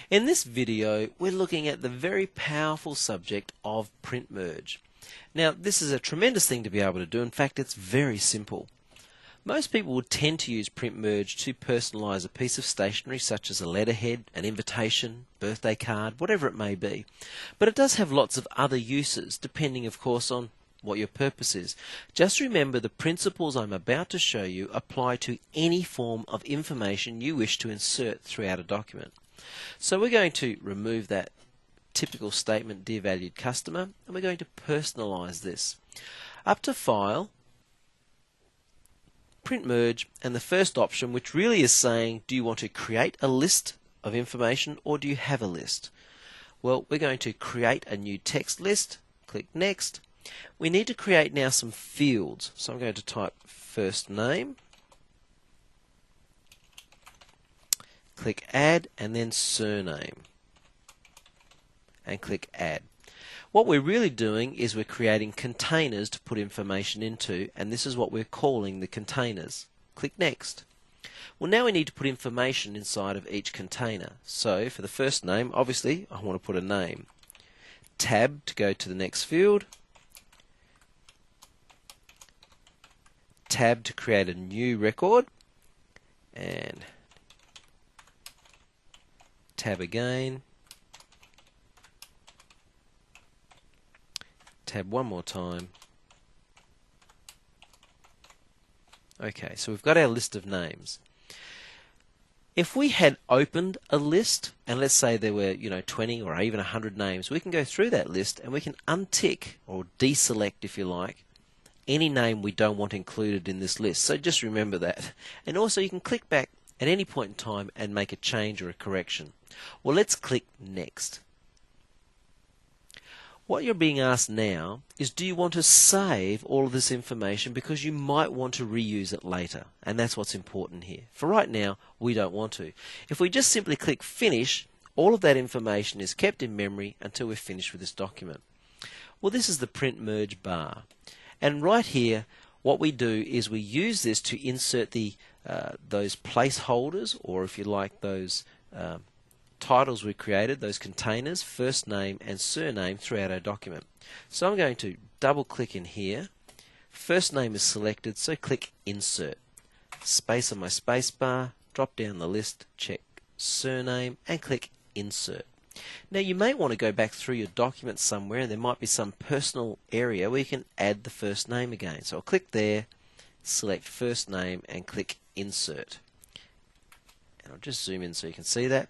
In this video, we're looking at the very powerful subject of print merge. Now, this is a tremendous thing to be able to do. In fact, it's very simple. Most people would tend to use print merge to personalize a piece of stationery such as a letterhead, an invitation, birthday card, whatever it may be. But it does have lots of other uses, depending of course on what your purpose is. Just remember the principles I'm about to show you apply to any form of information you wish to insert throughout a document. So we're going to remove that typical statement, dear valued customer, and we're going to personalize this. Up to File, Print Merge, and the first option, which really is saying, do you want to create a list of information or do you have a list? Well, we're going to create a new text list. Click Next. We need to create now some fields. So I'm going to type first name, click Add, and then surname, and click Add. What we're really doing is we're creating containers to put information into, and this is what we're calling the containers. Click Next. Well, now we need to put information inside of each container. So for the first name, obviously I want to put a name. Tab to go to the next field. Tab to create a new record, and tab again, tab one more time. Okay, so we've got our list of names. If we had opened a list, and let's say there were 20 or even 100 names, we can go through that list and we can untick or deselect, if you like, any name we don't want included in this list. So just remember that. And also you can click back at any point in time and make a change or a correction. Well, let's click Next. What you're being asked now is, do you want to save all of this information because you might want to reuse it later? And that's what's important here. For right now, we don't want to. If we just simply click Finish, all of that information is kept in memory until we're finished with this document. Well, this is the print merge bar. And right here, what we do is we use this to insert those placeholders, or if you like, those titles we created, those containers, first name and surname, throughout our document. So I'm going to double click in here. First name is selected, so click Insert. Space on my space bar, drop down the list, check surname, and click Insert. Now you may want to go back through your document somewhere, and there might be some personal area where you can add the first name again. So I'll click there, select first name, and click Insert. And I'll just zoom in so you can see that.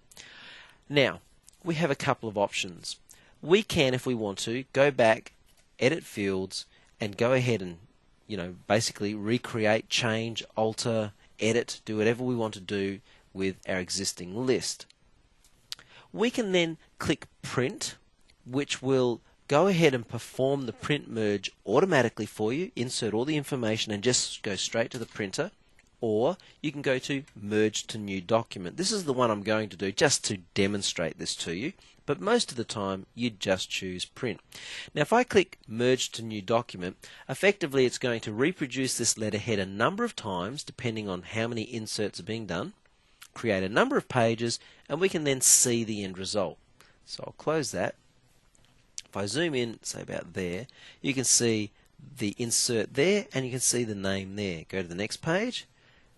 Now, we have a couple of options. We can, if we want to, go back, edit fields, and go ahead and basically recreate, change, alter, edit, do whatever we want to do with our existing list. We can then click Print, which will go ahead and perform the print merge automatically for you, insert all the information and just go straight to the printer. Or you can go to Merge to New Document. This is the one I'm going to do just to demonstrate this to you, but most of the time you just choose Print. Now if I click Merge to New Document, effectively it's going to reproduce this letterhead a number of times depending on how many inserts are being done, create a number of pages, and we can then see the end result. So I'll close that. If I zoom in, say about there, you can see the insert there and you can see the name there. Go to the next page.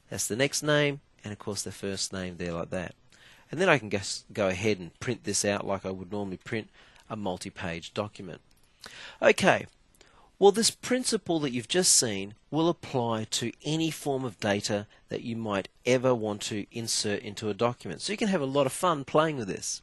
That's the next name, and of course the first name there, like that. And then I can go ahead and print this out like I would normally print a multi-page document. Okay, well, this principle that you've just seen will apply to any form of data that you might ever want to insert into a document. So you can have a lot of fun playing with this.